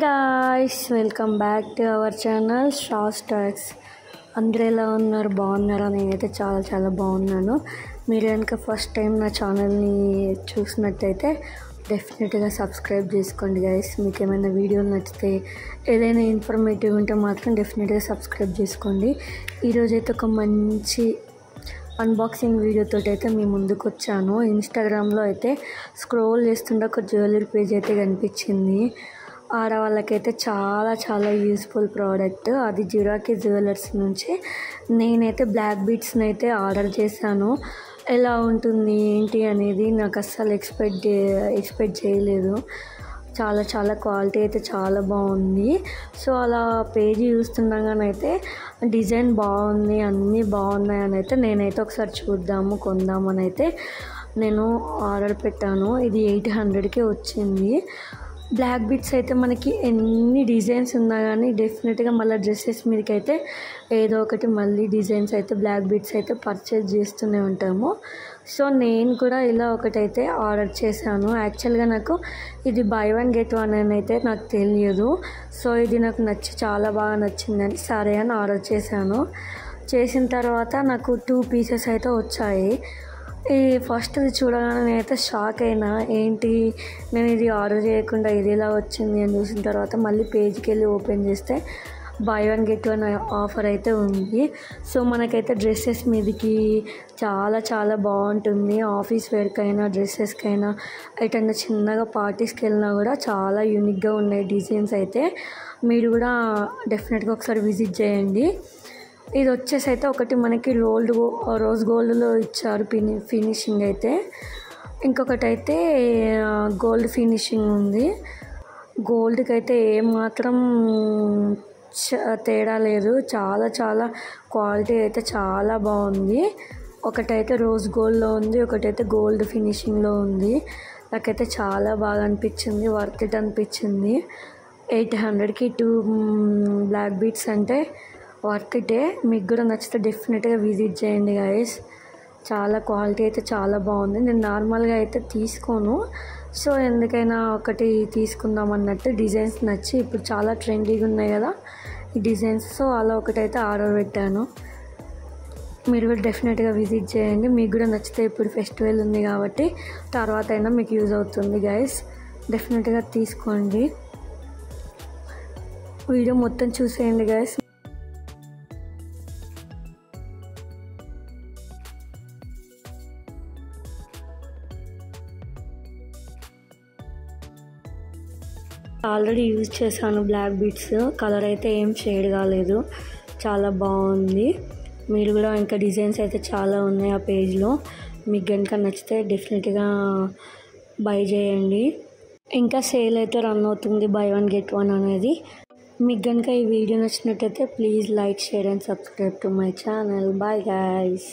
Guys, welcome back to our channel Shah's talks. అందరూ ఎలా ఉన్నారు? బాగున్నారా? నేనైతే చాలా చాలా బాగున్నాను. మీరు కనుక ఫస్ట్ టైం నా ఛానల్ని చూసినట్టయితే డెఫినెట్గా సబ్స్క్రైబ్ చేసుకోండి గైస్. మీకు ఏమైనా వీడియోలు నచ్చితే, ఏదైనా ఇన్ఫర్మేటివ్ ఉంటే మాత్రం డెఫినెట్గా సబ్స్క్రైబ్ చేసుకోండి. ఈరోజైతే ఒక మంచి అన్బాక్సింగ్ వీడియోతో అయితే మీ ముందుకు వచ్చాను. ఇన్స్టాగ్రామ్లో అయితే స్క్రోల్ చేస్తుంటే ఒక జ్యువెలరీ పేజ్ అయితే కనిపించింది. ఆడవాళ్ళకైతే చాలా చాలా యూస్ఫుల్ ప్రోడక్ట్. అది జిరాకీ జ్యువెలర్స్ నుంచి నేనైతే బ్లాక్ బీడ్స్ని అయితే ఆర్డర్ చేశాను. ఎలా ఉంటుంది ఏంటి అనేది నాకు అస్సలు ఎక్స్పెక్ట్ చేయలేదు. చాలా చాలా క్వాలిటీ అయితే చాలా బాగుంది. సో అలా పేజీ చూస్తుండగానైతే డిజైన్ బాగుంది, అన్నీ బాగున్నాయని అయితే నేనైతే ఒకసారి చూద్దాము కొందామని అయితే నేను ఆర్డర్ పెట్టాను. ఇది 800కే వచ్చింది. బ్లాక్ బీడ్స్ అయితే మనకి ఎన్ని డిజైన్స్ ఉన్నా కానీ డెఫినెట్గా మళ్ళీ డ్రెస్సెస్ మీదకి అయితే ఏదో ఒకటి మళ్ళీ డిజైన్స్ అయితే బ్లాక్ బీడ్స్ అయితే పర్చేజ్ చేస్తూనే ఉంటాము. సో నేను కూడా ఇలా ఒకటైతే ఆర్డర్ చేశాను. యాక్చువల్గా నాకు ఇది బై వన్ గెట్ వన్ అని అయితే నాకు తెలియదు. సో ఇది నాకు చాలా బాగా నచ్చిందని సరే అని ఆర్డర్ చేశాను. చేసిన తర్వాత నాకు 2 పీసెస్ అయితే వచ్చాయి. ఈ ఫస్ట్ ఇది చూడగానే నేనైతే షాక్ అయినా, ఏంటి నేను ఇది ఆర్డర్ చేయకుండా ఇది ఎలా వచ్చింది అని చూసిన తర్వాత మళ్ళీ పేజ్కి వెళ్ళి ఓపెన్ చేస్తే by one get one offer అయితే ఉంది. సో మనకైతే డ్రెస్సెస్ మీదకి చాలా చాలా బాగుంటుంది. ఆఫీస్ వేర్కైనా డ్రెస్సెస్కైనా ఎటన్నా చిన్నగా పార్టీస్కి వెళ్ళినా కూడా చాలా యూనిక్గా ఉన్నాయి డిజైన్స్ అయితే. మీరు కూడా డెఫినెట్గా ఒకసారి విజిట్ చేయండి. ఇది వచ్చేసి అయితే ఒకటి మనకి రోజ్ గోల్డ్లో ఇచ్చారు ఫినిషింగ్ అయితే. ఇంకొకటి అయితే గోల్డ్ ఫినిషింగ్ ఉంది. గోల్డ్కి అయితే ఏమాత్రం తేడా లేదు. చాలా చాలా క్వాలిటీ అయితే చాలా బాగుంది. ఒకటైతే రోజ్ గోల్డ్లో ఉంది, ఒకటైతే గోల్డ్ ఫినిషింగ్లో ఉంది. నాకైతే చాలా బాగా అనిపించింది, వర్త్ ఇట్ అనిపించింది. 800కి 2 బ్లాక్ బీడ్స్ అంటే వర్త్ ఇటే. మీకు కూడా నచ్చితే డెఫినెట్గా విజిట్ చేయండి గైస్. చాలా క్వాలిటీ అయితే చాలా బాగుంది. నేను నార్మల్గా అయితే తీసుకోను, సో ఎందుకైనా ఒకటి తీసుకుందాం అన్నట్టు డిజైన్స్ నచ్చి ఇప్పుడు చాలా ట్రెండీగా ఉన్నాయి కదా ఈ డిజైన్స్. సో అలా ఒకటైతే ఆర్డర్ పెట్టాను. మీరు కూడా డెఫినెట్గా విజిట్ చేయండి. మీకు కూడా నచ్చితే ఇప్పుడు ఫెస్టివల్ ఉంది కాబట్టి తర్వాత అయినా మీకు యూజ్ అవుతుంది గైస్. డెఫినెట్గా తీసుకోండి. వీడియో మొత్తం చూసేయండి గైస్. ఆల్రెడీ యూజ్ చేశాను బ్లాక్ బీడ్స్. కలర్ అయితే ఏం షేడ్ కాలేదు, చాలా బాగుంది. మీరు కూడా ఇంకా డిజైన్స్ అయితే చాలా ఉన్నాయి ఆ పేజ్లో. మీకు కనుక నచ్చితే డెఫినెట్గా బై చేయండి. ఇంకా సేల్ అయితే రన్ అవుతుంది బై వన్ గెట్ వన్ అనేది. మీకు కనుక ఈ వీడియో నచ్చినట్టయితే please like, share and subscribe to my channel. Bye guys.